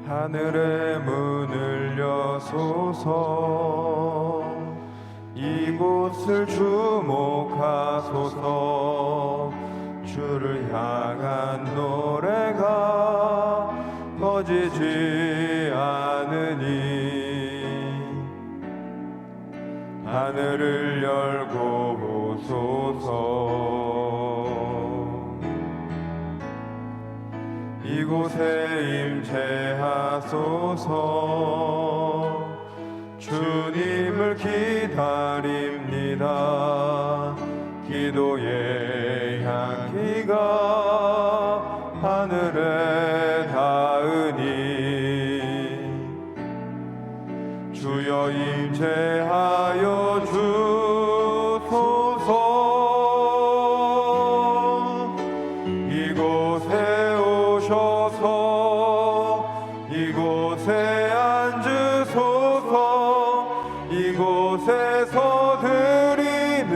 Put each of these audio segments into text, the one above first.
하늘의 문을 여소서. 이곳을 주목하소서. 주를 향한 노래가 꺼지지 않으니 하늘을 열고 오소서. 이곳에 임재하소서. 주님을 기다립니다. 기도의 향기가 하늘에 닿으니 주여 임재하여 주소서. 이곳에 오셔서 이곳에 앉으소서. 이곳에서 드리는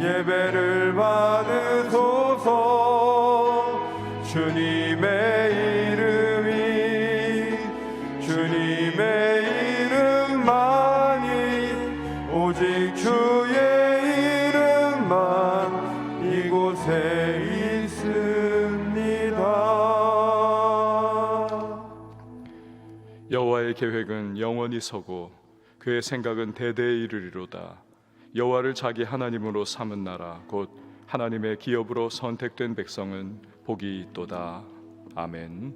예배를 받으소서. 주님의 이름만이 오직 주의 이름만 이곳에 있습니다. 여호와의 계획은 영원히 서고 그의 생각은 대대에 이르리로다. 여호와를 자기 하나님으로 삼은 나라 곧 하나님의 기업으로 선택된 백성은 복이 있도다. 아멘.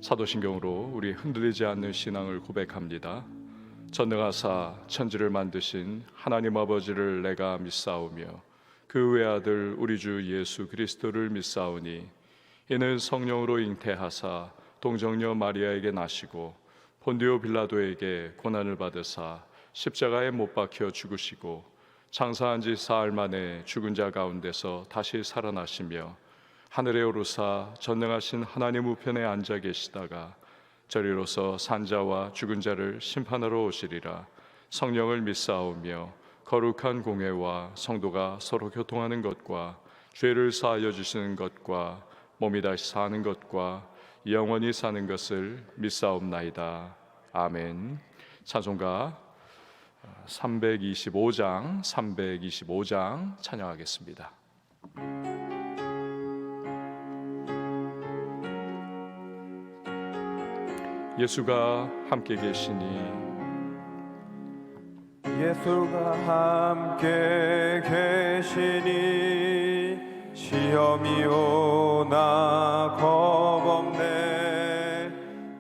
사도신경으로 우리 흔들리지 않는 신앙을 고백합니다. 전능하사 천지를 만드신 하나님 아버지를 내가 믿사오며 그 외아들 우리 주 예수 그리스도를 믿사오니 이는 성령으로 잉태하사 동정녀 마리아에게 나시고 본디오 빌라도에게 고난을 받으사 십자가에 못 박혀 죽으시고 장사한 지 사흘 만에 죽은 자 가운데서 다시 살아나시며 하늘에 오르사 전능하신 하나님 우편에 앉아 계시다가 저리로서 산자와 죽은 자를 심판하러 오시리라. 성령을 믿사오며 거룩한 공회와 성도가 서로 교통하는 것과 죄를 사하여 주시는 것과 몸이 다시 사는 것과 영원히 사는 것을 믿사옵나이다. 아멘. 찬송가 325장 찬양하겠습니다. 예수가 함께 계시니 예수가 함께 계시니 시험이 오나 겁없네.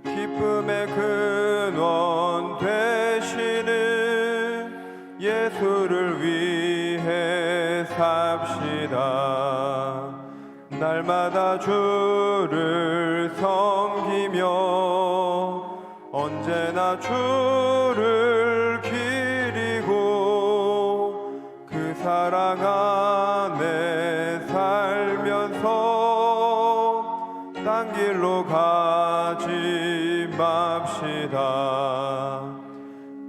기쁨의 근원 되시는 예수를 위해 삽시다. 날마다 주를 섬기며 언제나 주를 기리고 그 사랑 안에 살면서 딴 길로 가지 맙시다.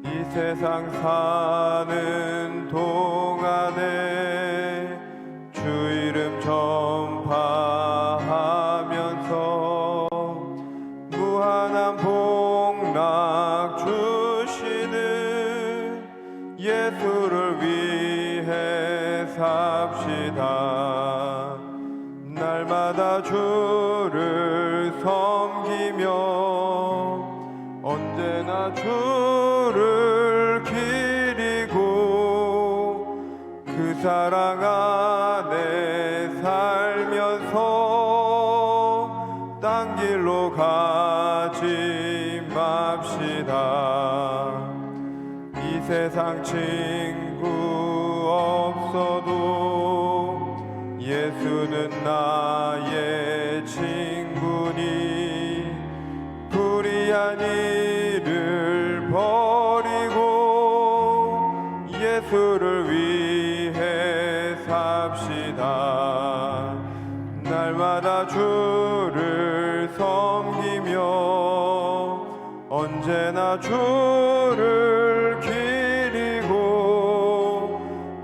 이 세상 사는 동안에 주 이름 전파하면서 무한한 복락 주시는 예수를 위해 삽시다. 날마다 주를 섬기며 언제나 주를 기리고 그 사랑 안에 살면서 딴 길로 가지 맙시다. 이 세상 친구 없어도 예수는 나의 친구니 불의한 일을 버리고 예수를 위해 삽시다. 날마다 주를 섬기며 언제나 주를 기리고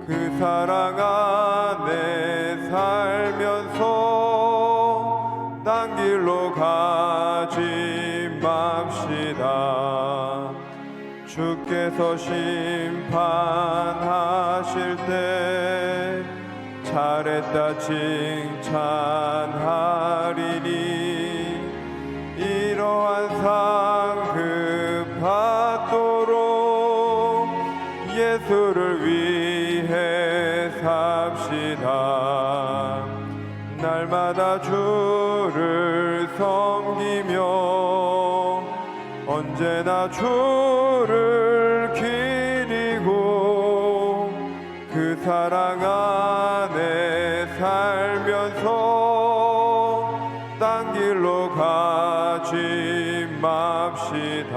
그 사랑 안에 살면서 딴 길로 가지 마 맙시다. 주께서 심판하실 때 잘했다 칭찬하리니 이러한 상급 받도록 예수를 위해 삽시다. 날마다 주를 섬기며 언제나 주를 기리고 그 사랑 안에 살면서 딴 길로 가지 맙시다.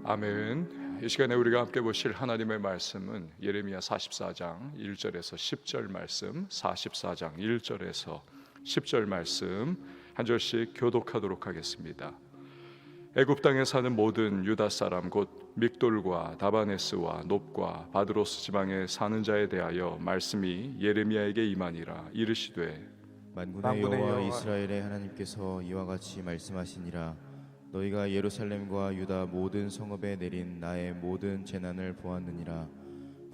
아멘. 이 시간에 우리가 함께 보실 하나님의 말씀은 예레미야 44장 1절에서 10절 말씀, 44장 1절에서 10절 말씀 한 절씩 교독하도록 하겠습니다. 애굽 땅에 사는 모든 유다 사람 곧 믹돌과 다바네스와 놉과 바드로스 지방에 사는 자에 대하여 말씀이 예레미야에게 임하니라. 이르시되 만군의 여호와 이스라엘의 하나님께서 이와 같이 말씀하시니라. 너희가 예루살렘과 유다 모든 성읍에 내린 나의 모든 재난을 보았느니라.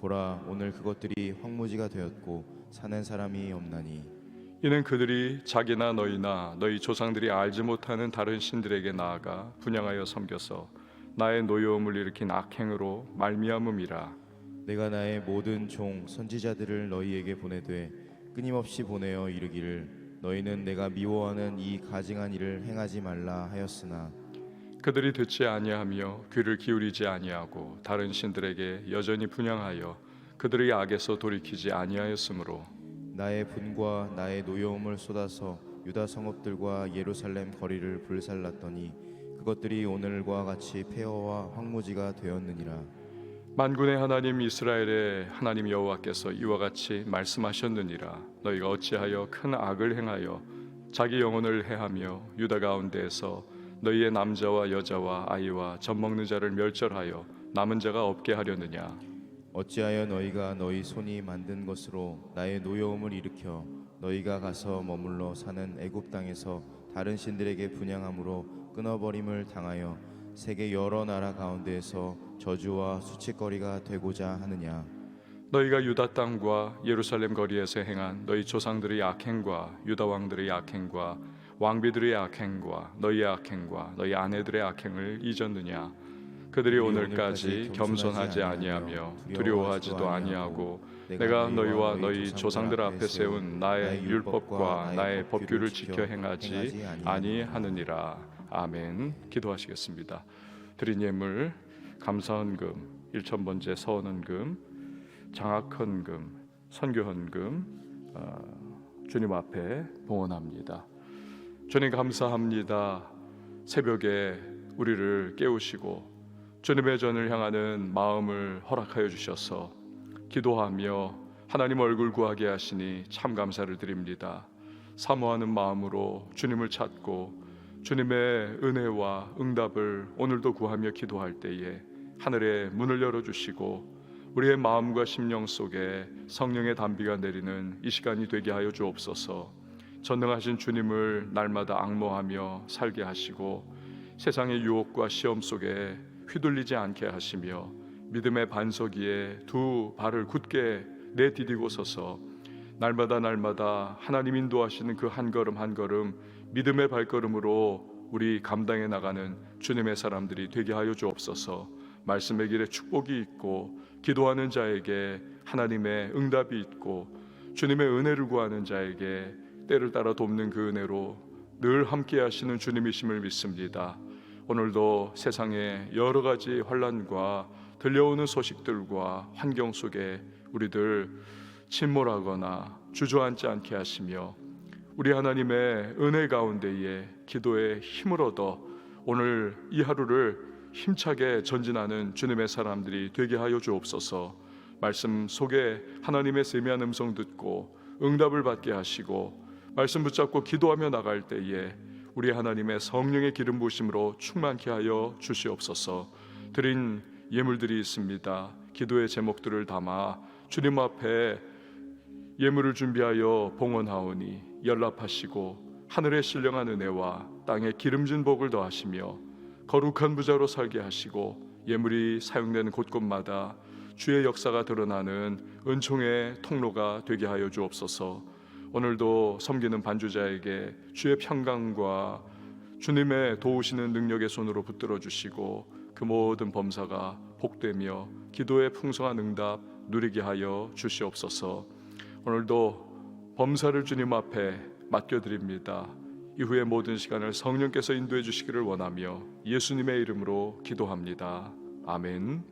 보라, 오늘 그것들이 황무지가 되었고 사는 사람이 없나니 이는 그들이 자기나 너희나 너희 조상들이 알지 못하는 다른 신들에게 나아가 분향하여 섬겨서 나의 노여움을 일으킨 악행으로 말미암음이라. 내가 나의 모든 종 선지자들을 너희에게 보내되 끊임없이 보내어 이르기를 너희는 내가 미워하는 이 가증한 일을 행하지 말라 하였으나 그들이 듣지 아니하며 귀를 기울이지 아니하고 다른 신들에게 여전히 분향하여 그들의 악에서 돌이키지 아니하였으므로 나의 분과 나의 노여움을 쏟아서 유다 성읍들과 예루살렘 거리를 불살랐더니 그것들이 오늘과 같이 폐허와 황무지가 되었느니라. 만군의 하나님 이스라엘의 하나님 여호와께서 이와 같이 말씀하셨느니라. 너희가 어찌하여 큰 악을 행하여 자기 영혼을 해하며 유다 가운데에서 너희의 남자와 여자와 아이와 젖먹는 자를 멸절하여 남은 자가 없게 하려느냐. 어찌하여 너희가 너희 손이 만든 것으로 나의 노여움을 일으켜 너희가 가서 머물러 사는 애굽 땅에서 다른 신들에게 분향함으로 끊어버림을 당하여 세계 여러 나라 가운데에서 저주와 수치거리가 되고자 하느냐. 너희가 유다 땅과 예루살렘 거리에서 행한 너희 조상들의 악행과 유다 왕들의 악행과 왕비들의 악행과 너희의 악행과 너희 아내들의 악행을 잊었느냐. 그들이 오늘까지 겸손하지 아니하며 두려워하지도 아니하고 내가 너희와 너희 조상들 앞에 세운 나의 율법과 나의 법규를 지켜 행하지 아니하느니라. 아멘. 기도하시겠습니다. 드린 예물 감사헌금, 일천번제 서헌헌금, 장학헌금, 선교헌금 주님 앞에 봉헌합니다. 주님 감사합니다. 새벽에 우리를 깨우시고 주님의 전을 향하는 마음을 허락하여 주셔서 기도하며 하나님 얼굴 구하게 하시니 참 감사를 드립니다. 사모하는 마음으로 주님을 찾고 주님의 은혜와 응답을 오늘도 구하며 기도할 때에 하늘의 문을 열어주시고 우리의 마음과 심령 속에 성령의 단비가 내리는 이 시간이 되게 하여 주옵소서. 전능하신 주님을 날마다 앙모하며 살게 하시고 세상의 유혹과 시험 속에 휘둘리지 않게 하시며 믿음의 반석 위에 두 발을 굳게 내디디고 서서 날마다 하나님 인도하시는 그 한 걸음 한 걸음 믿음의 발걸음으로 우리 감당해 나가는 주님의 사람들이 되게 하여 주옵소서. 말씀의 길에 축복이 있고 기도하는 자에게 하나님의 응답이 있고 주님의 은혜를 구하는 자에게 때를 따라 돕는 그 은혜로 늘 함께 하시는 주님이심을 믿습니다. 오늘도 세상의 여러 가지 환난과 들려오는 소식들과 환경 속에 우리들 침몰하거나 주저앉지 않게 하시며 우리 하나님의 은혜 가운데에 기도의 힘을 얻어 오늘 이 하루를 힘차게 전진하는 주님의 사람들이 되게 하여 주옵소서. 말씀 속에 하나님의 세미한 음성 듣고 응답을 받게 하시고 말씀 붙잡고 기도하며 나갈 때에 우리 하나님의 성령의 기름 부으심으로 충만케 하여 주시옵소서. 드린 예물들이 있습니다. 기도의 제목들을 담아 주님 앞에 예물을 준비하여 봉헌하오니 연락하시고 하늘의 신령한 은혜와 땅의 기름진 복을 더하시며 거룩한 부자로 살게 하시고 예물이 사용되는 곳곳마다 주의 역사가 드러나는 은총의 통로가 되게 하여 주옵소서. 오늘도 섬기는 반주자에게 주의 평강과 주님의 도우시는 능력의 손으로 붙들어 주시고 그 모든 범사가 복되며 기도의 풍성한 응답 누리게 하여 주시옵소서. 오늘도 범사를 주님 앞에 맡겨드립니다. 이후의 모든 시간을 성령께서 인도해 주시기를 원하며 예수님의 이름으로 기도합니다. 아멘.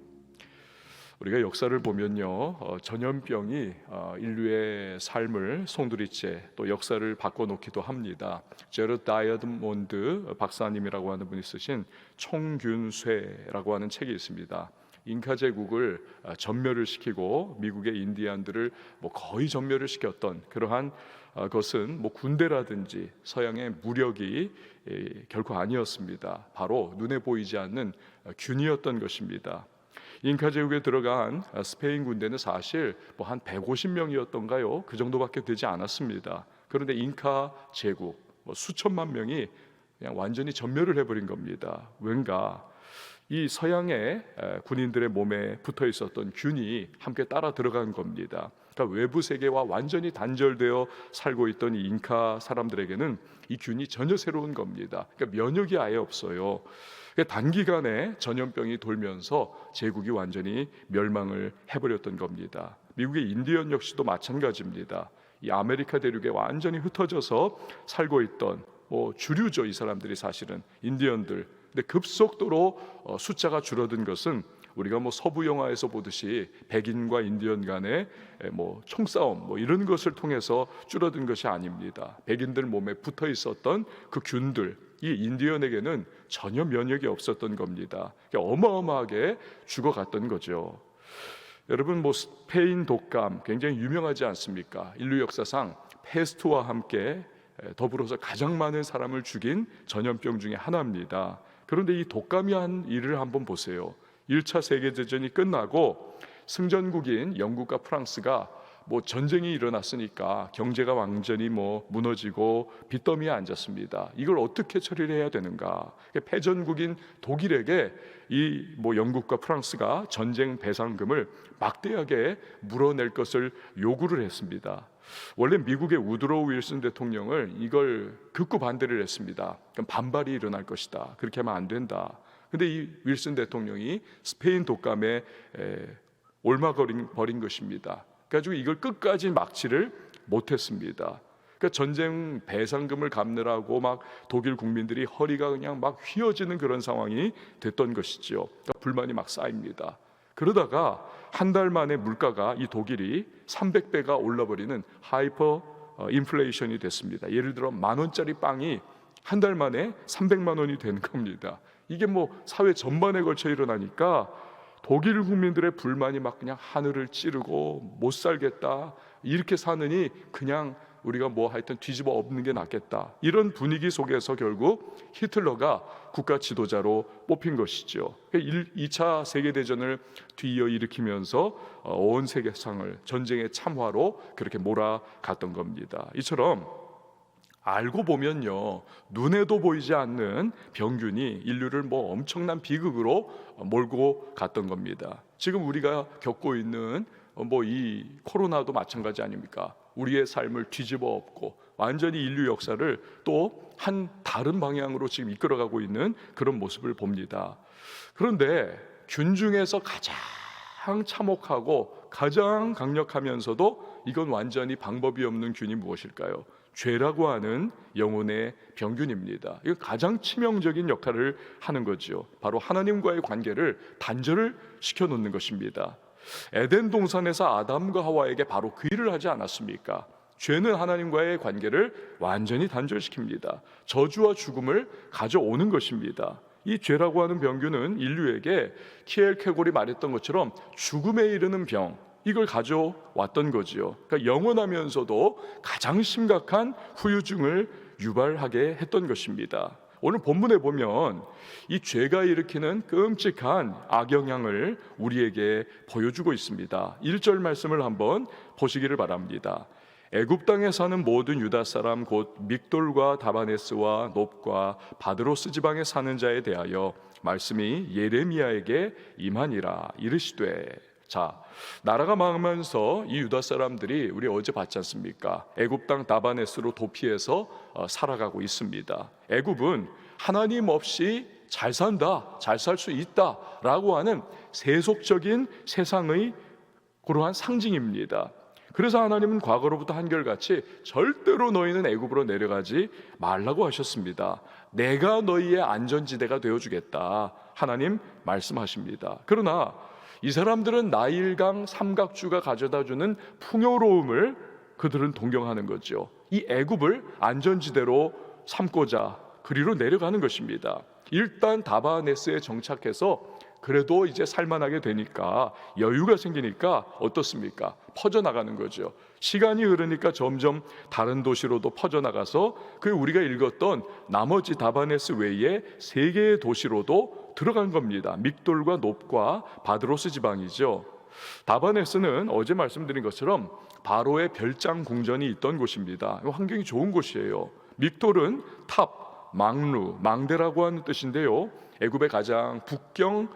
우리가 역사를 보면요, 전염병이 인류의 삶을 송두리째 또 역사를 바꿔놓기도 합니다. 제르 다이아몬드 박사님이라고 하는 분이 쓰신 총균쇠라고 하는 책이 있습니다. 잉카 제국을 전멸을 시키고 미국의 인디안들을 거의 전멸을 시켰던 그러한 것은 군대라든지 서양의 무력이 결코 아니었습니다. 바로 눈에 보이지 않는 균이었던 것입니다. 잉카 제국에 들어간 스페인 군대는 사실 한 150명이었던가요? 그 정도밖에 되지 않았습니다. 그런데 잉카 제국 수천만 명이 그냥 완전히 전멸을 해버린 겁니다. 왠가 이 서양의 군인들의 몸에 붙어 있었던 균이 함께 따라 들어간 겁니다. 그러니까 외부 세계와 완전히 단절되어 살고 있던 이 잉카 사람들에게는 이 균이 전혀 새로운 겁니다. 그러니까 면역이 아예 없어요. 단기간에 전염병이 돌면서 제국이 완전히 멸망을 해버렸던 겁니다. 미국의 인디언 역시도 마찬가지입니다. 이 아메리카 대륙에 완전히 흩어져서 살고 있던 주류죠. 이 사람들이 사실은 인디언들. 근데 급속도로 숫자가 줄어든 것은 우리가 서부 영화에서 보듯이 백인과 인디언 간의 총싸움 이런 것을 통해서 줄어든 것이 아닙니다. 백인들 몸에 붙어 있었던 그 균들, 이 인디언에게는 전혀 면역이 없었던 겁니다. 어마어마하게 죽어갔던 거죠. 여러분, 스페인 독감 굉장히 유명하지 않습니까? 인류 역사상 패스트와 함께 더불어서 가장 많은 사람을 죽인 전염병 중에 하나입니다. 그런데 이 독감이 한 일을 한번 보세요. 1차 세계대전이 끝나고 승전국인 영국과 프랑스가 전쟁이 일어났으니까 경제가 완전히 무너지고 빚더미에 앉았습니다. 이걸 어떻게 처리를 해야 되는가? 패전국인 독일에게 이 영국과 프랑스가 전쟁 배상금을 막대하게 물어낼 것을 요구를 했습니다. 원래 미국의 우드로우 윌슨 대통령을 이걸 극구 반대를 했습니다. 그럼 반발이 일어날 것이다. 그렇게 하면 안 된다. 근데 이 윌슨 대통령이 스페인 독감에 옮아버린 것입니다. 그래가지고 이걸 끝까지 막지를 못했습니다. 그러니까 전쟁 배상금을 갚느라고 독일 국민들이 허리가 그냥 휘어지는 그런 상황이 됐던 것이죠. 그러니까 불만이 쌓입니다. 그러다가 한 달 만에 물가가 이 독일이 300배가 올라버리는 하이퍼 인플레이션이 됐습니다. 예를 들어 10,000원짜리 빵이 한 달 만에 300만 원이 된 겁니다. 이게 사회 전반에 걸쳐 일어나니까 독일 국민들의 불만이 그냥 하늘을 찌르고 못 살겠다, 이렇게 사느니 그냥 우리가 하여튼 뒤집어 엎는 게 낫겠다, 이런 분위기 속에서 결국 히틀러가 국가 지도자로 뽑힌 것이죠. 2차 세계대전을 뒤이어 일으키면서 온 세계상을 전쟁의 참화로 그렇게 몰아갔던 겁니다. 이처럼 알고 보면요, 눈에도 보이지 않는 병균이 인류를 엄청난 비극으로 몰고 갔던 겁니다. 지금 우리가 겪고 있는 이 코로나도 마찬가지 아닙니까? 우리의 삶을 뒤집어 엎고 완전히 인류 역사를 또 한 다른 방향으로 지금 이끌어가고 있는 그런 모습을 봅니다. 그런데 균 중에서 가장 참혹하고 가장 강력하면서도 이건 완전히 방법이 없는 균이 무엇일까요? 죄라고 하는 영혼의 병균입니다. 이건 가장 치명적인 역할을 하는 거죠. 바로 하나님과의 관계를 단절을 시켜놓는 것입니다. 에덴 동산에서 아담과 하와에게 바로 그 일을 하지 않았습니까? 죄는 하나님과의 관계를 완전히 단절시킵니다. 저주와 죽음을 가져오는 것입니다. 이 죄라고 하는 병균은 인류에게 키엘 케골이 말했던 것처럼 죽음에 이르는 병, 이걸 가져왔던 거지요. 그러니까 영원하면서도 가장 심각한 후유증을 유발하게 했던 것입니다. 오늘 본문에 보면 이 죄가 일으키는 끔찍한 악영향을 우리에게 보여주고 있습니다. 1절 말씀을 한번 보시기를 바랍니다. 애굽 땅에 사는 모든 유다 사람 곧 믹돌과 다바네스와 놉과 바드로스 지방에 사는 자에 대하여 말씀이 예레미야에게 임하니라. 이르시되, 자, 나라가 망하면서 이 유다 사람들이 우리 어제 봤지 않습니까? 애굽 땅 다바네스로 도피해서 살아가고 있습니다. 애굽은 하나님 없이 잘 산다, 잘 살 수 있다라고 하는 세속적인 세상의 그러한 상징입니다. 그래서 하나님은 과거로부터 한결같이 절대로 너희는 애굽으로 내려가지 말라고 하셨습니다. 내가 너희의 안전지대가 되어주겠다, 하나님 말씀하십니다. 그러나 이 사람들은 나일강 삼각주가 가져다주는 풍요로움을 그들은 동경하는 거죠. 이 애굽을 안전지대로 삼고자 그리로 내려가는 것입니다. 일단 다바네스에 정착해서 그래도 이제 살만하게 되니까, 여유가 생기니까 어떻습니까? 퍼져나가는 거죠. 시간이 흐르니까 점점 다른 도시로도 퍼져나가서 그 우리가 읽었던 나머지 다바네스 외에 3개의 도시로도 들어간 겁니다. 믹돌과 놉과 바드로스 지방이죠. 다바네스는 어제 말씀드린 것처럼 바로의 별장 궁전이 있던 곳입니다. 환경이 좋은 곳이에요. 믹돌은 탑, 망루, 망대라고 하는 뜻인데요, 애굽의 가장 북쪽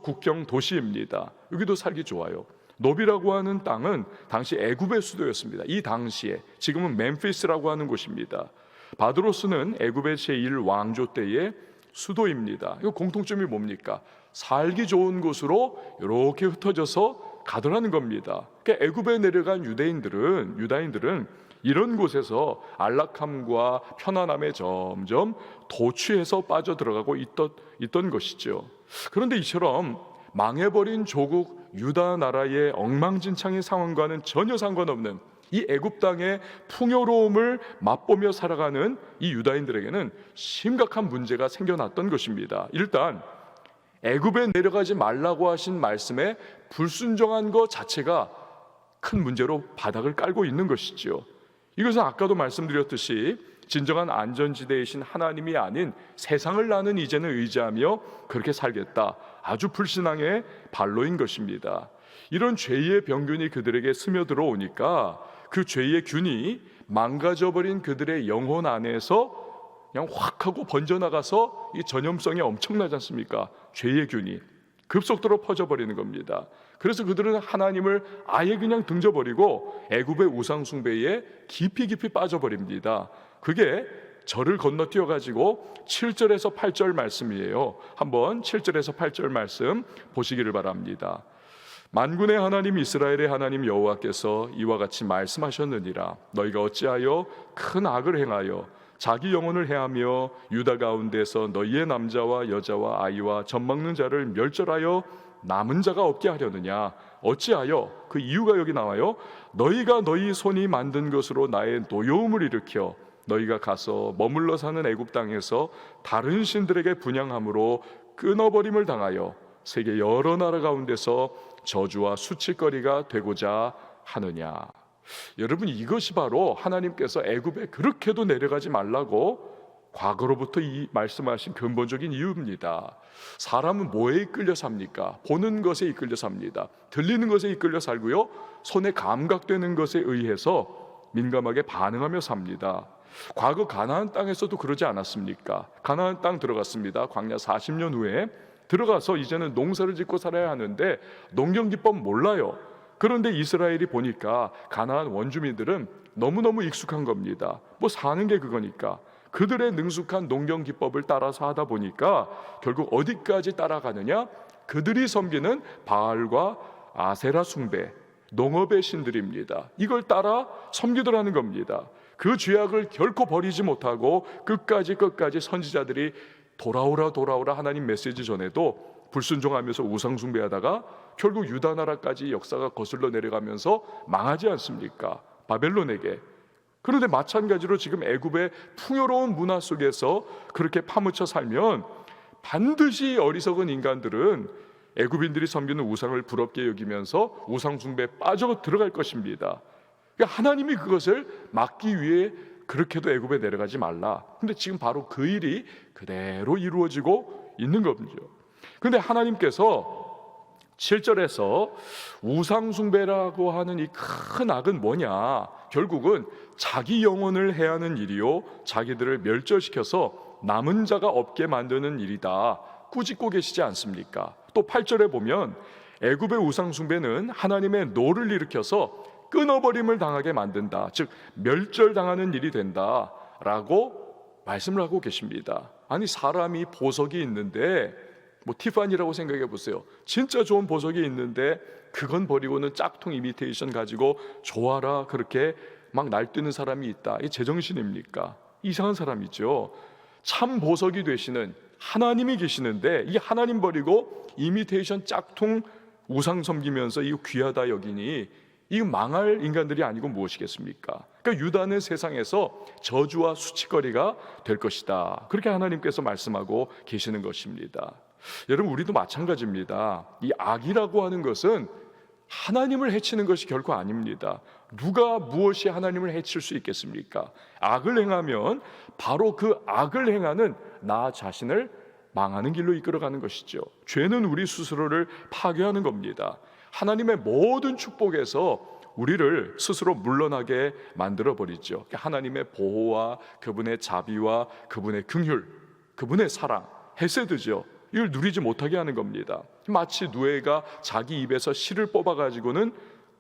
국경 도시입니다. 여기도 살기 좋아요. 노비라고 하는 땅은 당시 애굽의 수도였습니다. 이 당시에, 지금은 멤피스라고 하는 곳입니다. 바드로스는 애굽의 제1왕조 때의 수도입니다. 이 공통점이 뭡니까? 살기 좋은 곳으로 이렇게 흩어져서 가더라는 겁니다. 그러니까 애굽에 내려간 유다인들은 이런 곳에서 안락함과 편안함에 점점 도취해서 빠져들어가고 있던 것이죠. 그런데 이처럼 망해버린 조국 유다 나라의 엉망진창인 상황과는 전혀 상관없는 이 애굽 땅의 풍요로움을 맛보며 살아가는 이 유다인들에게는 심각한 문제가 생겨났던 것입니다. 일단 애굽에 내려가지 말라고 하신 말씀에 불순종한 것 자체가 큰 문제로 바닥을 깔고 있는 것이죠. 이것은 아까도 말씀드렸듯이 진정한 안전지대이신 하나님이 아닌 세상을 나는 이제는 의지하며 그렇게 살겠다, 아주 불신앙의 발로인 것입니다. 이런 죄의 병균이 그들에게 스며들어 오니까 그 죄의 균이 망가져버린 그들의 영혼 안에서 그냥 확 하고 번져나가서 이 전염성이 엄청나지 않습니까? 죄의 균이 급속도로 퍼져버리는 겁니다. 그래서 그들은 하나님을 아예 그냥 등져버리고 애굽의 우상 숭배에 깊이 빠져버립니다. 그게 절을 건너뛰어 가지고 7절에서 8절 말씀이에요. 한번 7절에서 8절 말씀 보시기를 바랍니다. 만군의 하나님 이스라엘의 하나님 여호와께서 이와 같이 말씀하셨느니라. 너희가 어찌하여 큰 악을 행하여 자기 영혼을 해하며 유다 가운데서 너희의 남자와 여자와 아이와 젖먹는 자를 멸절하여 남은 자가 없게 하려느냐. 어찌하여, 그 이유가 여기 나와요. 너희가 너희 손이 만든 것으로 나의 노여움을 일으켜 너희가 가서 머물러 사는 애굽 땅에서 다른 신들에게 분향함으로 끊어버림을 당하여 세계 여러 나라 가운데서 저주와 수치거리가 되고자 하느냐. 여러분, 이것이 바로 하나님께서 애굽에 그렇게도 내려가지 말라고 과거로부터 이 말씀하신 근본적인 이유입니다. 사람은 뭐에 이끌려 삽니까? 보는 것에 이끌려 삽니다. 들리는 것에 이끌려 살고요, 손에 감각되는 것에 의해서 민감하게 반응하며 삽니다. 과거 가나안 땅에서도 그러지 않았습니까? 가나안 땅 들어갔습니다. 광야 40년 후에 들어가서 이제는 농사를 짓고 살아야 하는데 농경기법 몰라요. 그런데 이스라엘이 보니까 가나안 원주민들은 너무너무 익숙한 겁니다. 뭐 사는 게 그거니까. 그들의 능숙한 농경기법을 따라서 하다 보니까 결국 어디까지 따라가느냐? 그들이 섬기는 바알과 아세라 숭배, 농업의 신들입니다. 이걸 따라 섬기더라는 겁니다. 그 죄악을 결코 버리지 못하고 끝까지 선지자들이 돌아오라 하나님 메시지 전에도 불순종하면서 우상 숭배하다가 결국 유다 나라까지 역사가 거슬러 내려가면서 망하지 않습니까? 바벨론에게. 그런데 마찬가지로 지금 애굽의 풍요로운 문화 속에서 그렇게 파묻혀 살면 반드시 어리석은 인간들은 애굽인들이 섬기는 우상을 부럽게 여기면서 우상 숭배에 빠져 들어갈 것입니다. 그러니까 하나님이 그것을 막기 위해 그렇게도 애굽에 내려가지 말라. 근데 지금 바로 그 일이 그대로 이루어지고 있는 겁니다. 그런데 하나님께서 7절에서 우상숭배라고 하는 이 큰 악은 뭐냐? 결국은 자기 영혼을 해하는 일이요, 자기들을 멸절시켜서 남은 자가 없게 만드는 일이다, 꾸짖고 계시지 않습니까? 또 8절에 보면 애굽의 우상숭배는 하나님의 노를 일으켜서 끊어버림을 당하게 만든다, 즉 멸절당하는 일이 된다 라고 말씀을 하고 계십니다. 아니, 사람이 보석이 있는데, 뭐 티파니라고 생각해 보세요. 진짜 좋은 보석이 있는데 그건 버리고는 짝퉁 이미테이션 가지고 좋아라 그렇게 막 날뛰는 사람이 있다. 이게 제정신입니까? 이상한 사람이죠. 참 보석이 되시는 하나님이 계시는데 이 하나님 버리고 이미테이션 짝퉁 우상 섬기면서 이거 귀하다 여기니 이거 망할 인간들이 아니고 무엇이겠습니까? 그러니까 유다는 세상에서 저주와 수치거리가 될 것이다, 그렇게 하나님께서 말씀하고 계시는 것입니다. 여러분, 우리도 마찬가지입니다. 이 악이라고 하는 것은 하나님을 해치는 것이 결코 아닙니다. 누가 무엇이 하나님을 해칠 수 있겠습니까? 악을 행하면 바로 그 악을 행하는 나 자신을 망하는 길로 이끌어가는 것이죠. 죄는 우리 스스로를 파괴하는 겁니다. 하나님의 모든 축복에서 우리를 스스로 물러나게 만들어버리죠. 하나님의 보호와 그분의 자비와 그분의 긍휼, 그분의 사랑, 헤세드죠. 이걸 누리지 못하게 하는 겁니다. 마치 누에가 자기 입에서 실을 뽑아가지고는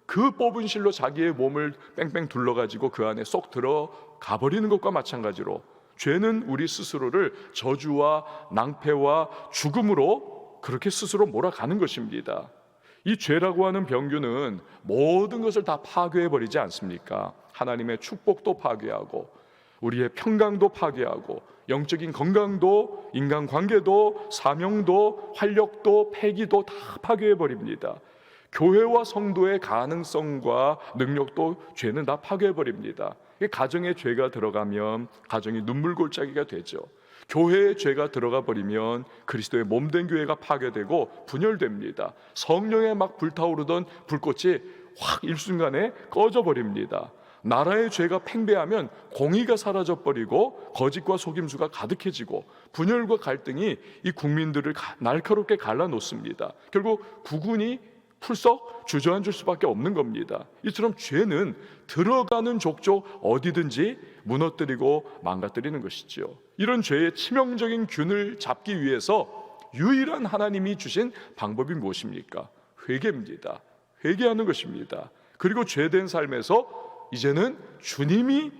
그 뽑은 실로 자기의 몸을 뺑뺑 둘러가지고 그 안에 쏙 들어가 버리는 것과 마찬가지로 죄는 우리 스스로를 저주와 낭패와 죽음으로 그렇게 스스로 몰아가는 것입니다. 이 죄라고 하는 병균은 모든 것을 다 파괴해버리지 않습니까? 하나님의 축복도 파괴하고 우리의 평강도 파괴하고 영적인 건강도, 인간관계도, 사명도, 활력도, 패기도 다 파괴해버립니다. 교회와 성도의 가능성과 능력도 죄는 다 파괴해버립니다. 가정에 죄가 들어가면 가정이 눈물골짜기가 되죠. 교회에 죄가 들어가 버리면 그리스도의 몸된 교회가 파괴되고 분열됩니다. 성령에 막 불타오르던 불꽃이 확 일순간에 꺼져버립니다. 나라의 죄가 팽배하면 공의가 사라져버리고 거짓과 속임수가 가득해지고 분열과 갈등이 이 국민들을 날카롭게 갈라놓습니다. 결국 국군이 풀썩 주저앉을 수밖에 없는 겁니다. 이처럼 죄는 들어가는 족족 어디든지 무너뜨리고 망가뜨리는 것이죠. 이런 죄의 치명적인 균을 잡기 위해서 유일한 하나님이 주신 방법이 무엇입니까? 회개입니다. 회개하는 것입니다. 그리고 죄된 삶에서 이제는 주님이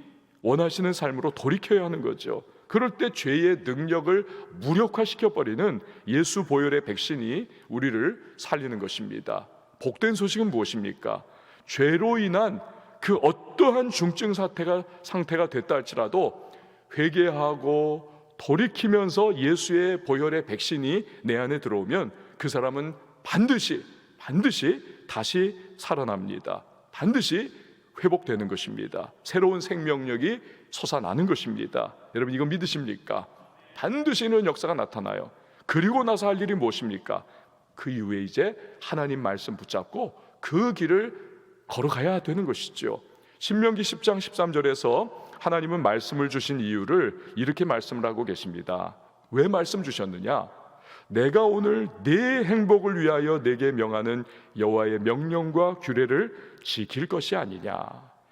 원하시는 삶으로 돌이켜야 하는 거죠. 그럴 때 죄의 능력을 무력화시켜버리는 예수 보혈의 백신이 우리를 살리는 것입니다. 복된 소식은 무엇입니까? 죄로 인한 그 어떠한 중증 상태가 됐다 할지라도 회개하고 돌이키면서 예수의 보혈의 백신이 내 안에 들어오면 그 사람은 반드시 다시 살아납니다. 반드시 회복되는 것입니다. 새로운 생명력이 솟아나는 것입니다. 여러분, 이거 믿으십니까? 반드시 이런 역사가 나타나요. 그리고 나서 할 일이 무엇입니까? 그 이후에 이제 하나님 말씀 붙잡고 그 길을 걸어가야 되는 것이죠. 신명기 10장 13절에서 하나님은 말씀을 주신 이유를 이렇게 말씀을 하고 계십니다. 왜 말씀 주셨느냐? 내가 오늘 네 행복을 위하여 내게 명하는 여호와의 명령과 규례를 지킬 것이 아니냐.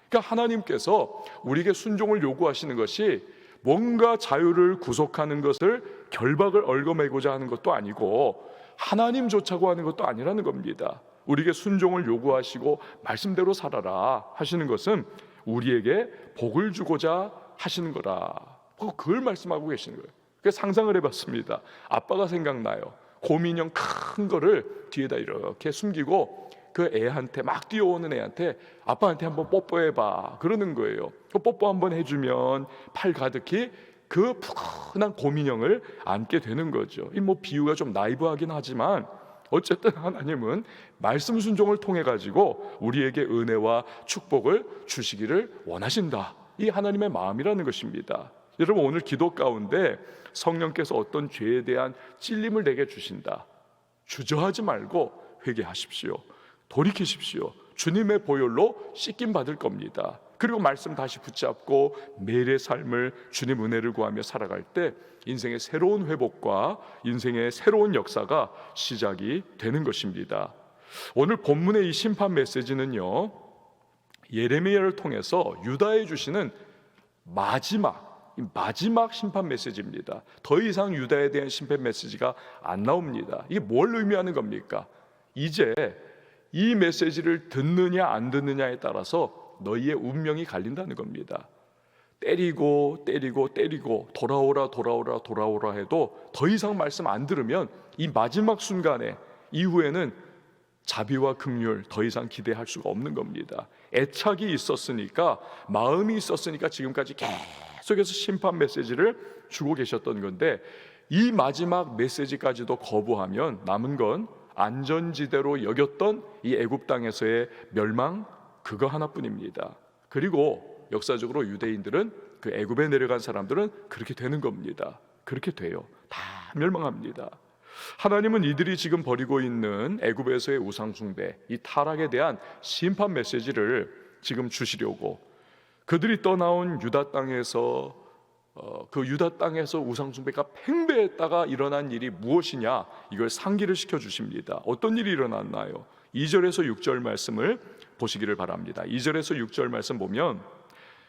그러니까 하나님께서 우리에게 순종을 요구하시는 것이 뭔가 자유를 구속하는 것을 결박을 얽어매고자 하는 것도 아니고 하나님 쫓아고 하는 것도 아니라는 겁니다. 우리에게 순종을 요구하시고 말씀대로 살아라 하시는 것은 우리에게 복을 주고자 하시는 거라. 그걸 말씀하고 계시는 거예요. 그래서 상상을 해봤습니다. 아빠가 생각나요. 곰인형 큰 거를 뒤에다 이렇게 숨기고 그 애한테 막 뛰어오는 애한테 아빠한테 한번 뽀뽀해봐 그러는 거예요. 그 뽀뽀 한번 해주면 팔 가득히 그 푸근한 곰인형을 안게 되는 거죠. 이 뭐 비유가 좀 나이브하긴 하지만 어쨌든 하나님은 말씀 순종을 통해 가지고 우리에게 은혜와 축복을 주시기를 원하신다. 이 하나님의 마음이라는 것입니다. 여러분, 오늘 기도 가운데 성령께서 어떤 죄에 대한 찔림을 내게 주신다. 주저하지 말고 회개하십시오. 돌이키십시오. 주님의 보혈로 씻김 받을 겁니다. 그리고 말씀 다시 붙잡고 매일의 삶을 주님 은혜를 구하며 살아갈 때 인생의 새로운 회복과 인생의 새로운 역사가 시작이 되는 것입니다. 오늘 본문의 이 심판 메시지는요, 예레미야를 통해서 유다에 주시는 마지막 심판 메시지입니다. 더 이상 유다에 대한 심판 메시지가 안 나옵니다. 이게 뭘 의미하는 겁니까? 이제 이 메시지를 듣느냐 안 듣느냐에 따라서 너희의 운명이 갈린다는 겁니다. 때리고 돌아오라 해도 더 이상 말씀 안 들으면 이 마지막 순간에 이후에는 자비와 긍휼 더 이상 기대할 수가 없는 겁니다. 애착이 있었으니까, 마음이 있었으니까 지금까지 계속해서 심판 메시지를 주고 계셨던 건데, 이 마지막 메시지까지도 거부하면 남은 건 안전지대로 여겼던 이 애굽 땅에서의 멸망, 그거 하나뿐입니다. 그리고 역사적으로 유대인들은, 그 애굽에 내려간 사람들은 그렇게 되는 겁니다. 그렇게 돼요. 다 멸망합니다. 하나님은 이들이 지금 벌이고 있는 애굽에서의 우상 숭배, 이 타락에 대한 심판 메시지를 지금 주시려고, 그들이 떠나온 유다 땅에서 그 유다 땅에서 우상 숭배가 팽배했다가 일어난 일이 무엇이냐, 이걸 상기를 시켜 주십니다. 어떤 일이 일어났나요? 2절에서 6절 말씀을 보시기를 바랍니다. 2절에서 6절 말씀 보면,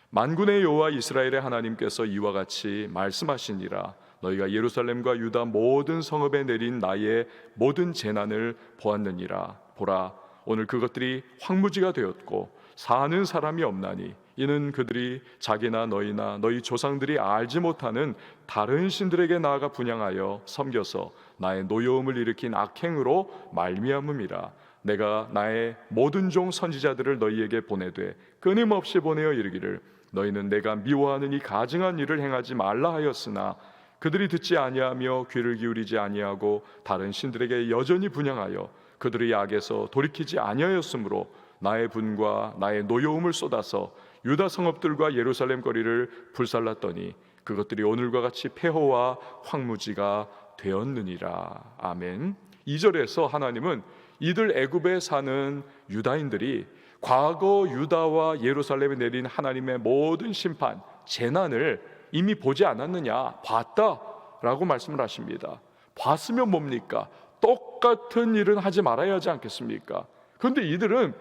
만군의 여호와 이스라엘의 하나님께서 이와 같이 말씀하시니라. 너희가 예루살렘과 유다 모든 성읍에 내린 나의 모든 재난을 보았느니라. 보라, 오늘 그것들이 황무지가 되었고 사는 사람이 없나니, 이는 그들이 자기나 너희나 너희 조상들이 알지 못하는 다른 신들에게 나아가 분향하여 섬겨서 나의 노여움을 일으킨 악행으로 말미암음이라. 내가 나의 모든 종 선지자들을 너희에게 보내되 끊임없이 보내어 이르기를, 너희는 내가 미워하는 이 가증한 일을 행하지 말라 하였으나 그들이 듣지 아니하며 귀를 기울이지 아니하고 다른 신들에게 여전히 분향하여 그들의 악에서 돌이키지 아니하였으므로 나의 분과 나의 노여움을 쏟아서 유다 성읍들과 예루살렘 거리를 불살랐더니 그것들이 오늘과 같이 폐허와 황무지가 되었느니라. 아멘. 2절에서 하나님은 이들 애굽에 사는 유다인들이 과거 유다와 예루살렘에 내린 하나님의 모든 심판, 재난을 이미 보지 않았느냐? 봤다라고 말씀을 하십니다. 봤으면 뭡니까? 똑같은 일은 하지 말아야 하지 않겠습니까? 그런데 이들은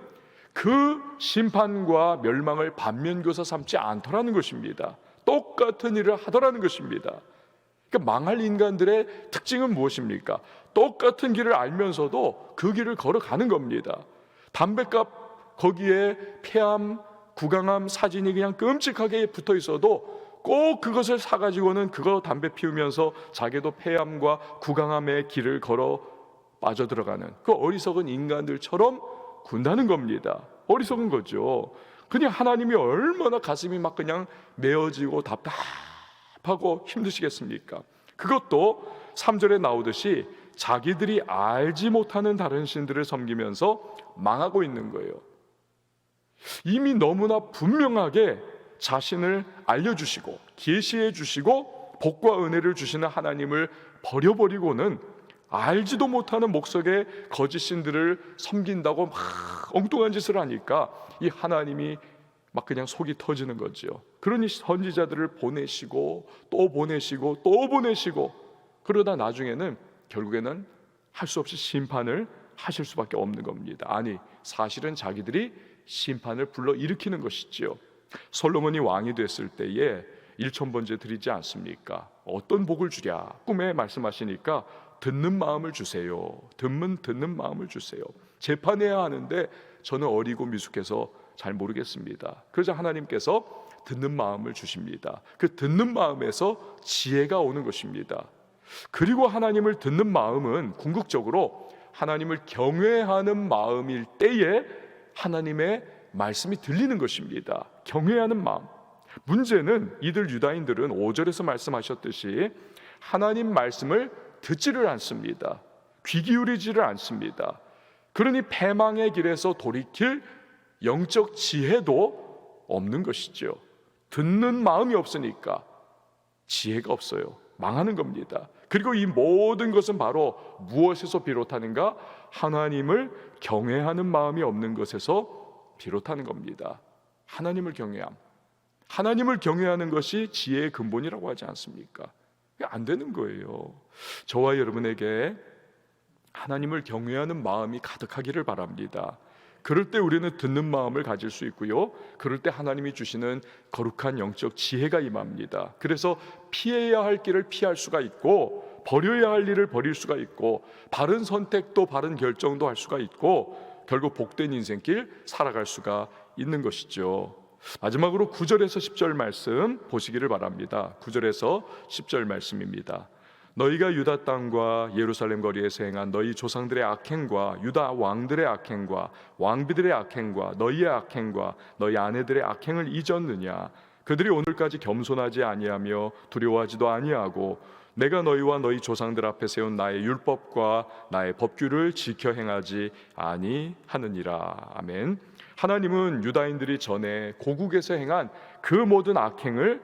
그 심판과 멸망을 반면교사 삼지 않더라는 것입니다. 똑같은 일을 하더라는 것입니다. 그러니까 망할 인간들의 특징은 무엇입니까? 똑같은 길을 알면서도 그 길을 걸어가는 겁니다. 담뱃값 거기에 폐암, 구강암 사진이 그냥 끔찍하게 붙어 있어도 꼭 그것을 사가지고는 그거 담배 피우면서 자기도 폐암과 구강암의 길을 걸어 빠져들어가는 그 어리석은 인간들처럼 군다는 겁니다. 어리석은 거죠. 그냥 하나님이 얼마나 가슴이 막 그냥 메어지고 답답하고 힘드시겠습니까? 그것도 3절에 나오듯이 자기들이 알지 못하는 다른 신들을 섬기면서 망하고 있는 거예요. 이미 너무나 분명하게 자신을 알려주시고 계시해 주시고 복과 은혜를 주시는 하나님을 버려버리고는 알지도 못하는 목석의 거짓 신들을 섬긴다고 막 엉뚱한 짓을 하니까 이 하나님이 막 그냥 속이 터지는 거죠. 그러니 선지자들을 보내시고 또 보내시고 또 보내시고, 그러다 나중에는 결국에는 할 수 없이 심판을 하실 수밖에 없는 겁니다. 아니, 사실은 자기들이 심판을 불러 일으키는 것이지요. 솔로몬이 왕이 됐을 때에 1,000번째 드리지 않습니까? 어떤 복을 주랴? 꿈에 말씀하시니까 듣는 마음을 주세요. 듣는 마음을 주세요. 재판해야 하는데 저는 어리고 미숙해서 잘 모르겠습니다. 그러자 하나님께서 듣는 마음을 주십니다. 그 듣는 마음에서 지혜가 오는 것입니다. 그리고 하나님을 듣는 마음은 궁극적으로 하나님을 경외하는 마음일 때에 하나님의 말씀이 들리는 것입니다. 경외하는 마음. 문제는 이들 유다인들은 5절에서 말씀하셨듯이 하나님 말씀을 듣지를 않습니다. 귀 기울이지를 않습니다. 그러니 패망의 길에서 돌이킬 영적 지혜도 없는 것이죠. 듣는 마음이 없으니까 지혜가 없어요. 망하는 겁니다. 그리고 이 모든 것은 바로 무엇에서 비롯하는가? 하나님을 경외하는 마음이 없는 것에서 비롯하는 겁니다. 하나님을 경외함. 하나님을 경외하는 것이 지혜의 근본이라고 하지 않습니까? 안 되는 거예요. 저와 여러분에게 하나님을 경외하는 마음이 가득하기를 바랍니다. 그럴 때 우리는 듣는 마음을 가질 수 있고요, 그럴 때 하나님이 주시는 거룩한 영적 지혜가 임합니다. 그래서 피해야 할 길을 피할 수가 있고, 버려야 할 일을 버릴 수가 있고, 바른 선택도 바른 결정도 할 수가 있고, 결국 복된 인생길 살아갈 수가 있는 것이죠. 마지막으로 9절에서 10절 말씀 보시기를 바랍니다. 9절에서 10절 말씀입니다. 너희가 유다 땅과 예루살렘 거리에서 행한 너희 조상들의 악행과 유다 왕들의 악행과 왕비들의 악행과 너희의 악행과 너희 아내들의 악행을 잊었느냐? 그들이 오늘까지 겸손하지 아니하며 두려워하지도 아니하고 내가 너희와 너희 조상들 앞에 세운 나의 율법과 나의 법규를 지켜 행하지 아니하느니라. 아멘. 하나님은 유다인들이 전에 고국에서 행한 그 모든 악행을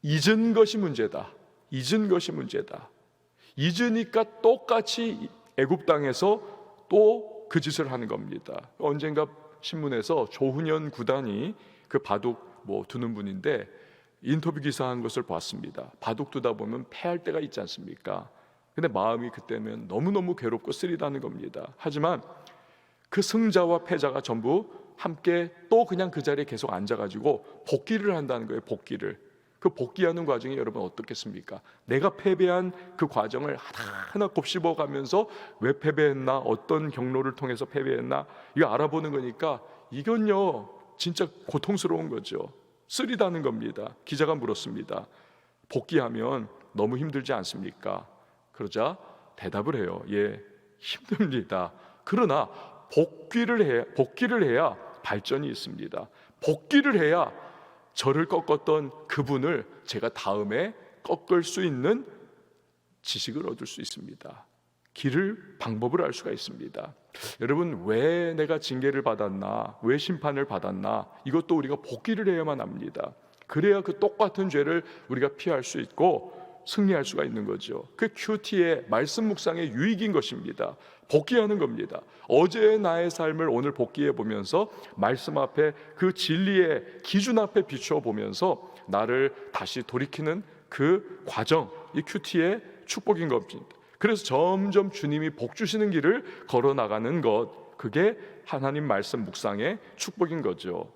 잊은 것이 문제다. 잊은 것이 문제다. 잊으니까 똑같이 애굽 땅에서 또 그 짓을 하는 겁니다. 언젠가 신문에서 조훈현 구단이 그 바둑 두는 분인데 인터뷰 기사한 것을 봤습니다. 바둑 두다 보면 패할 때가 있지 않습니까? 근데 마음이 그때면 너무너무 괴롭고 쓰리다는 겁니다. 하지만 그 승자와 패자가 전부 함께 또 그냥 그 자리에 계속 앉아가지고 복기를 한다는 거예요. 복기를. 그 복귀하는 과정이 여러분 어떻겠습니까? 내가 패배한 그 과정을 하나하나 곱씹어가면서 왜 패배했나, 어떤 경로를 통해서 패배했나, 이거 알아보는 거니까 이건요 진짜 고통스러운 거죠. 쓰리다는 겁니다. 기자가 물었습니다. 복귀하면 너무 힘들지 않습니까? 그러자 대답을 해요. 예, 힘듭니다. 그러나 복귀를 해야 발전이 있습니다. 복귀를 해야 저를 꺾었던 그분을 제가 다음에 꺾을 수 있는 지식을 얻을 수 있습니다. 방법을 알 수가 있습니다. 여러분, 왜 내가 징계를 받았나, 왜 심판을 받았나, 이것도 우리가 복귀를 해야만 합니다. 그래야 그 똑같은 죄를 우리가 피할 수 있고 승리할 수가 있는 거죠. 그 큐티의 말씀 묵상의 유익인 것입니다. 복귀하는 겁니다. 어제의 나의 삶을 오늘 복귀해 보면서 말씀 앞에 그 진리의 기준 앞에 비추어 보면서 나를 다시 돌이키는 그 과정, 이 큐티의 축복인 겁니다. 그래서 점점 주님이 복 주시는 길을 걸어 나가는 것, 그게 하나님 말씀 묵상의 축복인 거죠.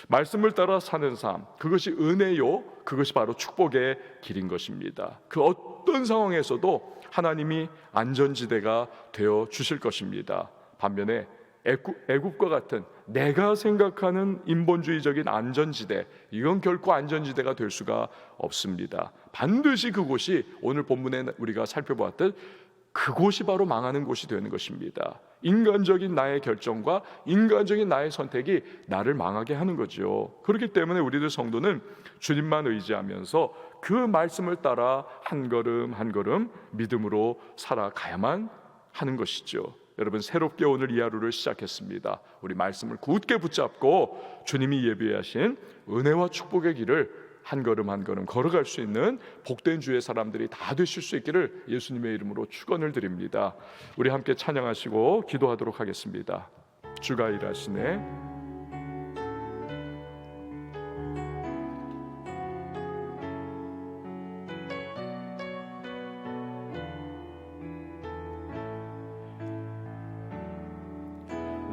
말씀을 따라 사는 삶, 그것이 은혜요, 그것이 바로 축복의 길인 것입니다. 그 어떤 상황에서도 하나님이 안전지대가 되어 주실 것입니다. 반면에 애국과 같은 내가 생각하는 인본주의적인 안전지대, 이건 결코 안전지대가 될 수가 없습니다. 반드시 그곳이 오늘 본문에 우리가 살펴보았듯 그곳이 바로 망하는 곳이 되는 것입니다. 인간적인 나의 결정과 인간적인 나의 선택이 나를 망하게 하는 거죠. 그렇기 때문에 우리들 성도는 주님만 의지하면서 그 말씀을 따라 한 걸음 한 걸음 믿음으로 살아가야만 하는 것이죠. 여러분, 새롭게 오늘 이 하루를 시작했습니다. 우리 말씀을 굳게 붙잡고 주님이 예비하신 은혜와 축복의 길을 한 걸음 한 걸음 걸어갈 수 있는 복된 주의 사람들이 다 되실 수 있기를 예수님의 이름으로 축원을 드립니다. 우리 함께 찬양하시고 기도하도록 하겠습니다. 주가 일하시네.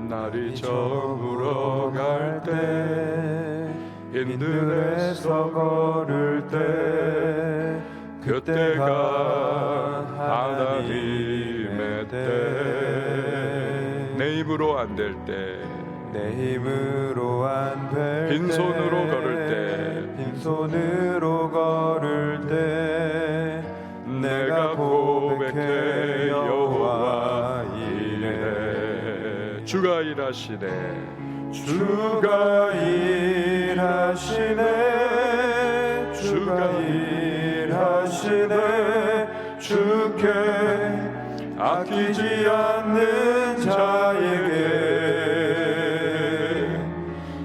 날이 저물어 갈 때, 인들에서 걸을 때, 그때가 하나님의 때. 내 힘으로 안 될 때, 내 힘으로 안 될 때, 빈손으로 걸을 때, 빈손으로 걸을 때, 내가 고백해 여호와 이래. 주가 일하시네. 주가 일하시네. 주가 일하시네. 주께 아끼지 않는 자에게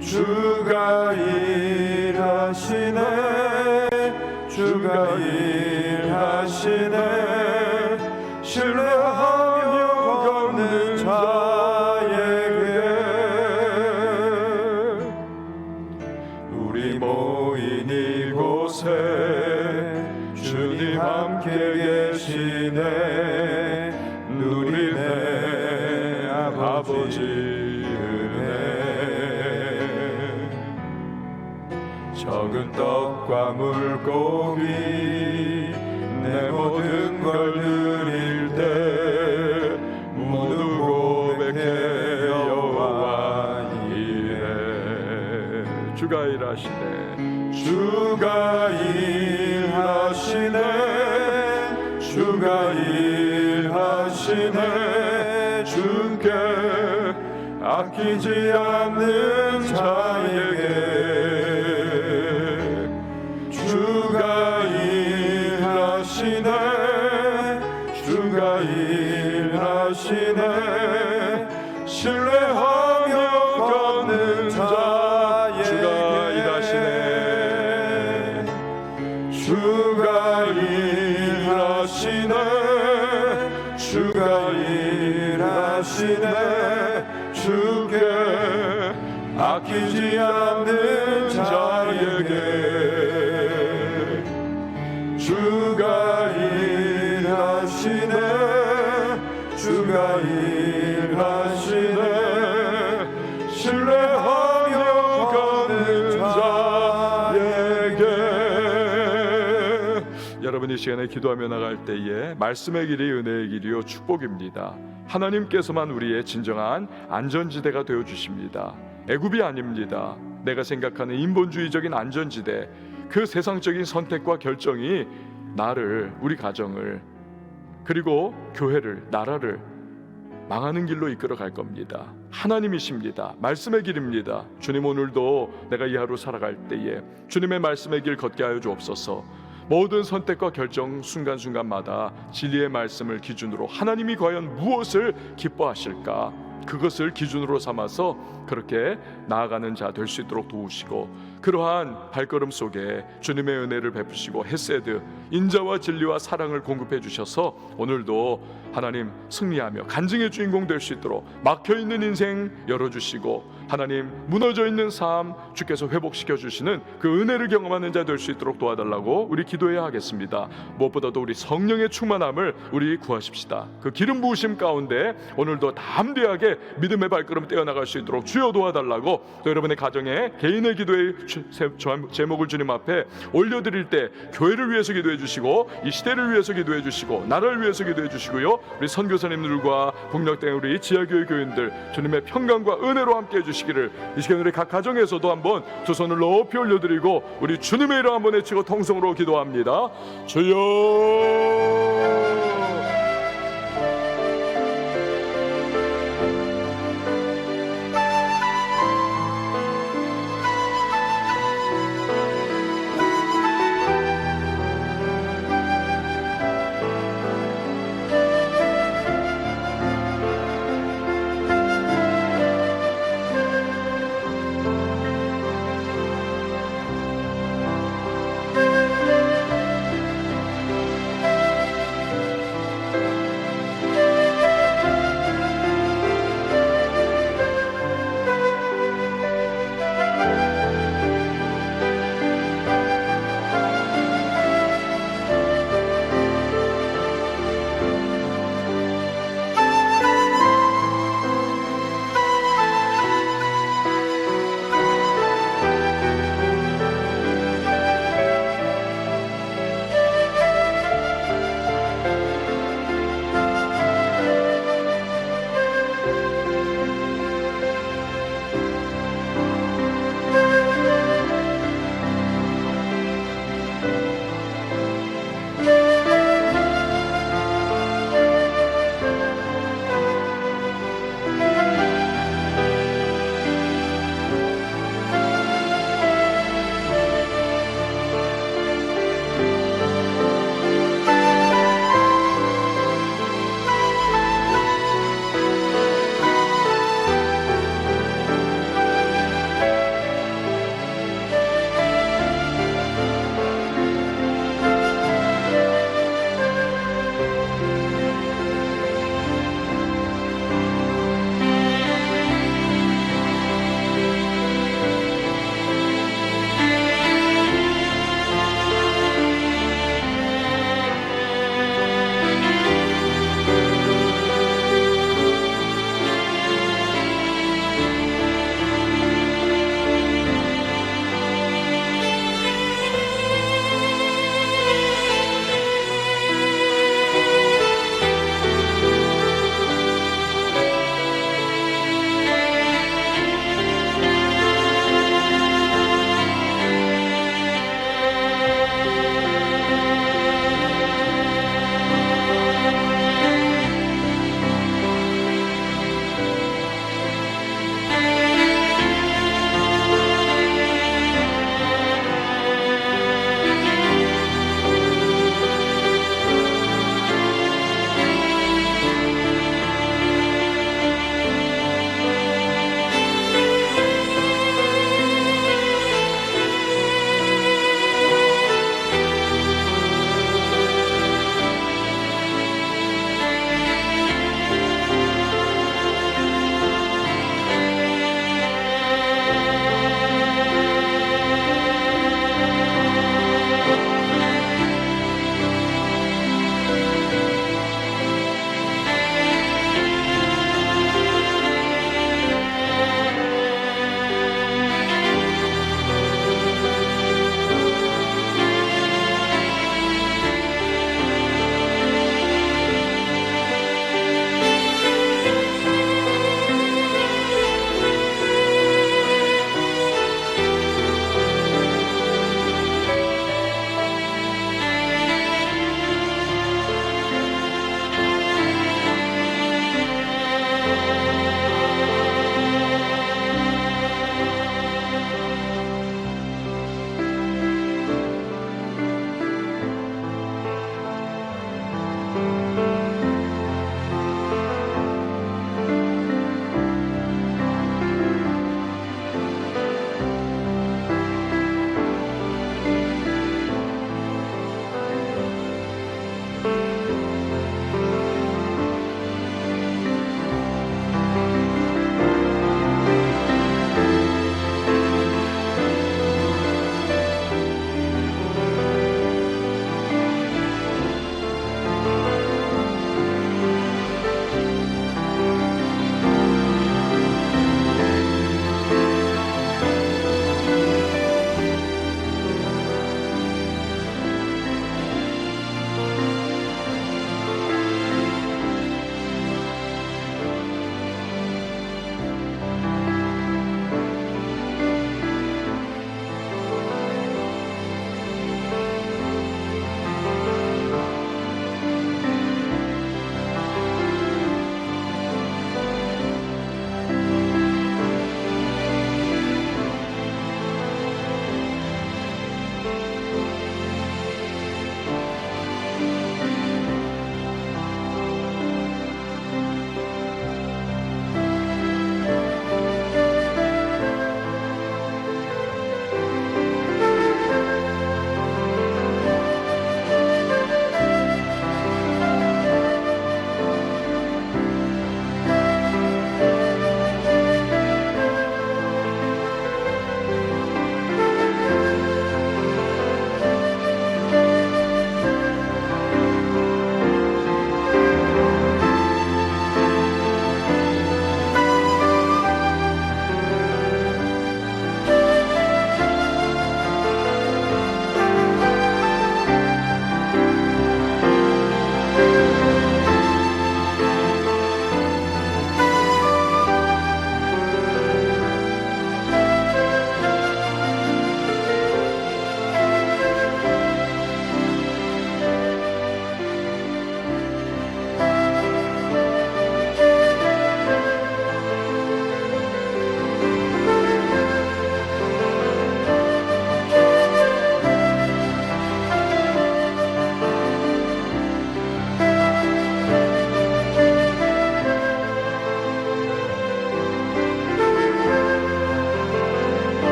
주가 일하시네. 주가 일하시네. 신뢰하며 걷는 자에게 함께 계시네 누리네 아버지 은혜 적은 떡과 물고기 내 모든 걸 드릴 때 모두 고백해 여호와 이래 주가 일하시네 주가 일하시네 주가 일하시네 주께 아끼지 않는 자에게 주가 일하시네 주가 일하시네 신뢰하며 걷는 자에게 주가 일하시네 주가 일하시네 주가 일하시네 주께 아끼지 않는 자에게 주가 일하시네 주가 일하시네 신뢰하며 걷는 자에게. 여러분 이 시간에 기도하며 나갈 때에 말씀의 길이 은혜의 길이요 축복입니다. 하나님께서만 우리의 진정한 안전지대가 되어주십니다. 애굽이 아닙니다. 내가 생각하는 인본주의적인 안전지대, 그 세상적인 선택과 결정이 나를, 우리 가정을, 그리고 교회를, 나라를 망하는 길로 이끌어 갈 겁니다. 하나님이십니다. 말씀의 길입니다. 주님, 오늘도 내가 이 하루 살아갈 때에 주님의 말씀의 길 걷게 하여 주옵소서. 모든 선택과 결정 순간순간마다 진리의 말씀을 기준으로 하나님이 과연 무엇을 기뻐하실까, 그것을 기준으로 삼아서 그렇게 나아가는 자 될 수 있도록 도우시고, 그러한 발걸음 속에 주님의 은혜를 베푸시고 헤세드, 인자와 진리와 사랑을 공급해 주셔서 오늘도 하나님 승리하며 간증의 주인공 될 수 있도록, 막혀있는 인생 열어주시고 하나님 무너져 있는 삶 주께서 회복시켜 주시는 그 은혜를 경험하는 자 될 수 있도록 도와달라고 우리 기도해야 하겠습니다. 무엇보다도 우리 성령의 충만함을 우리 구하십시다. 그 기름 부으심 가운데 오늘도 담대하게 믿음의 발걸음 떼어나갈 수 있도록 주여 도와달라고, 또 여러분의 가정에 개인의 기도의 제목을 주님 앞에 올려드릴 때 교회를 위해서 기도해 주시고, 이 시대를 위해서 기도해 주시고, 나라를 위해서 기도해 주시고요, 우리 선교사님들과 북녘 땅 우리 지하교회 교인들 주님의 평강과 은혜로 함께 해주시기를 이 시간 우리 각 가정에서도 한번 두 손을 높이 올려드리고 우리 주님의 이름 한번 외치고 통성으로 기도합니다. 주여